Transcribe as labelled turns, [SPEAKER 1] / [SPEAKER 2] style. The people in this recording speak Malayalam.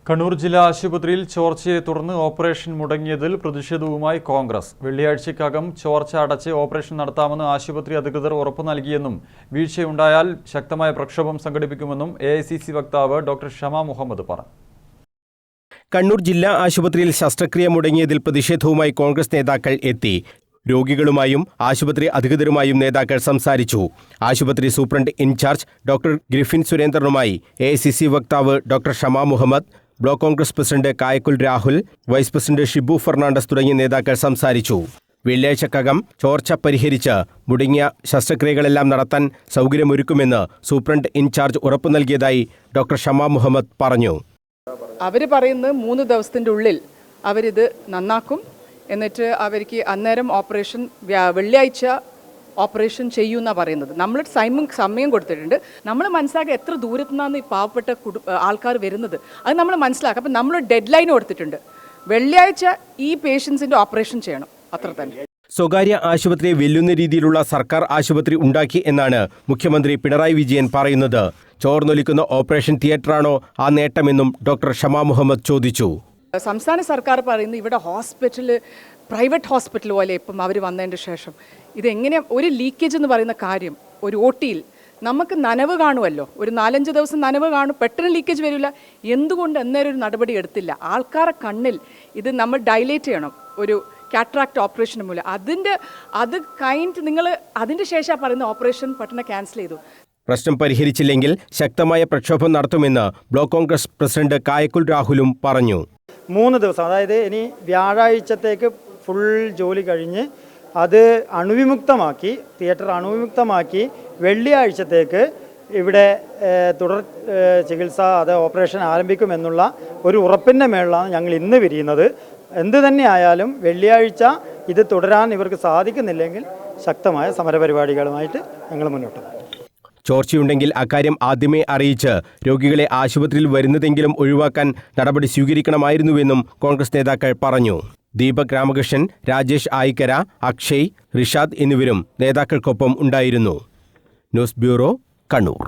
[SPEAKER 1] കണ്ണൂർ ജില്ലാ ആശുപത്രിയിൽ ചോർച്ചയെ തുടർന്ന് ഓപ്പറേഷൻ മുടങ്ങിയതിൽ പ്രതിഷേധവുമായി കോൺഗ്രസ്. വെള്ളിയാഴ്ചയ്ക്കകം ചോർച്ച അടച്ച് ഓപ്പറേഷൻ നടത്താമെന്ന് ആശുപത്രി അധികൃതർ ഉറപ്പു നൽകിയെന്നും വീഴ്ചയുണ്ടായാൽ ശക്തമായ പ്രക്ഷോഭം സംഘടിപ്പിക്കുമെന്നും AICC വക്താവ് ഡോക്ടർ ഷമാ മുഹമ്മദ് പറഞ്ഞു.
[SPEAKER 2] കണ്ണൂർ ജില്ലാ ആശുപത്രിയിൽ ശസ്ത്രക്രിയ മുടങ്ങിയതിൽ പ്രതിഷേധവുമായി കോൺഗ്രസ് നേതാക്കൾ എത്തി. രോഗികളുമായും ആശുപത്രി അധികൃതരുമായും നേതാക്കൾ സംസാരിച്ചു. ആശുപത്രി സൂപ്രണ്ട് ഇൻചാർജ് ഡോക്ടർ ഗ്രിഫിൻ സുരേന്ദ്രനുമായി AICC വക്താവ് doctor Shama Muhammad, block Congress president Kayakkul Rahul, vice president Shibu Fernandes തുടങ്ങിയ നേതാക്കൾ സംസാരിച്ചു. വെള്ളിയാഴ്ചക്കകം ചോർച്ച പരിഹരിച്ച് മുടങ്ങിയ ശസ്ത്രക്രിയകളെല്ലാം നടത്താൻ സൗകര്യമൊരുക്കുമെന്ന് സൂപ്രണ്ട് ഇൻചാർജ് ഉറപ്പു നൽകിയതായി ഡോക്ടർ ഷമാ മുഹമ്മദ് പറഞ്ഞു.
[SPEAKER 3] അവർ പറയുന്നത് 3 ദിവസത്തിൻ്റെ ഉള്ളിൽ അവരിത് നന്നാക്കും, എന്നിട്ട് അവർക്ക് അന്നേരം ഓപ്പറേഷൻ വെള്ളിയാഴ്ച ഓപ്പറേഷൻ ചെയ്യുമെന്നാണ് പറയുന്നത്. നമ്മൾ സമയം കൊടുത്തിട്ടുണ്ട്. നമ്മൾ മനസ്സിലാക്കുക എത്ര ദൂരത്തു നിന്നാണ് ഈ പാവപ്പെട്ട ആൾക്കാർ വരുന്നത്, അത് നമ്മൾ മനസ്സിലാക്കുക. അപ്പം നമ്മൾ ഡെഡ് ലൈൻ കൊടുത്തിട്ടുണ്ട്. വെള്ളിയാഴ്ച ഈ പേഷ്യൻസിൻ്റെ ഓപ്പറേഷൻ ചെയ്യണം, അത്ര തന്നെ.
[SPEAKER 2] സ്വകാര്യ ആശുപത്രിയെ വെല്ലുന്ന രീതിയിലുള്ള സർക്കാർ ആശുപത്രി ഉണ്ടാക്കി എന്നാണ് മുഖ്യമന്ത്രി പിണറായി വിജയൻ പറയുന്നത്. ചോർന്നൊലിക്കുന്ന ഓപ്പറേഷൻ തിയേറ്ററാണോ ആ നേട്ടമെന്നും ഡോക്ടർ ഷമാ മുഹമ്മദ് ചോദിച്ചു.
[SPEAKER 3] സംസ്ഥാന സർക്കാർ പറയുന്നത് ഇവിടെ പ്രൈവറ്റ് ഹോസ്പിറ്റൽ പോലെ ഇപ്പം അവർ വന്നതിന് ശേഷം ഇതെങ്ങനെ ഒരു ലീക്കേജ് എന്ന് പറയുന്ന കാര്യം, ഒരു OTയിൽ നമുക്ക് നനവ് കാണുമല്ലോ, ഒരു 4-5 ദിവസം നനവ് കാണും, പെട്ടെന്ന് ലീക്കേജ് വരില്ല. എന്തുകൊണ്ട് അന്നേരം ഒരു നടപടി എടുത്തില്ല? ആൾക്കാരെ കണ്ണിൽ ഇത് നമ്മൾ ഡൈലേറ്റ് ചെയ്യണം, ഒരു കാറ്ററാക്ട് ഓപ്പറേഷൻ മൂലം. അത് നിങ്ങൾ അതിൻ്റെ ശേഷം പറയുന്ന ഓപ്പറേഷൻ പെട്ടെന്ന് ക്യാൻസൽ ചെയ്തു.
[SPEAKER 2] പ്രശ്നം പരിഹരിച്ചില്ലെങ്കിൽ ശക്തമായ പ്രക്ഷോഭം നടത്തുമെന്ന് ബ്ലോക്ക് കോൺഗ്രസ് പ്രസിഡന്റ് കായക്കുൽ രാഹുലും പറഞ്ഞു.
[SPEAKER 4] 3 ദിവസം, അതായത് ഇനി വ്യാഴാഴ്ചത്തേക്ക് ഫുൾ ജോലി കഴിഞ്ഞ് അത് അണുവിമുക്തമാക്കി, തിയേറ്റർ അണുവിമുക്തമാക്കി വെള്ളിയാഴ്ചത്തേക്ക് ഇവിടെ തുടർ ചികിത്സ, അത് ഓപ്പറേഷൻ ആരംഭിക്കുമെന്നുള്ള ഒരു ഉറപ്പിൻ്റെ മേളിലാണ് ഞങ്ങൾ ഇന്ന് പിരിയുന്നത്. എന്തു തന്നെയായാലും വെള്ളിയാഴ്ച ഇത് തുടരാൻ ഇവർക്ക് സാധിക്കുന്നില്ലെങ്കിൽ ശക്തമായ സമരപരിപാടികളുമായിട്ട് ഞങ്ങൾ മുന്നോട്ട് പോകും.
[SPEAKER 2] ചോർച്ചയുണ്ടെങ്കിൽ അക്കാര്യം ആദ്യമേ അറിയിച്ച് രോഗികളെ ആശുപത്രിയിൽ വരുന്നതെങ്കിലും ഒഴിവാക്കാൻ നടപടി സ്വീകരിക്കണമായിരുന്നുവെന്നും കോൺഗ്രസ് നേതാക്കൾ പറഞ്ഞു. ദീപക് രാമകൃഷ്ണൻ, രാജേഷ് ആയിക്കര, അക്ഷയ്, റിഷാദ് എന്നിവരും നേതാക്കൾക്കൊപ്പം ഉണ്ടായിരുന്നു. News bureau, Kannur.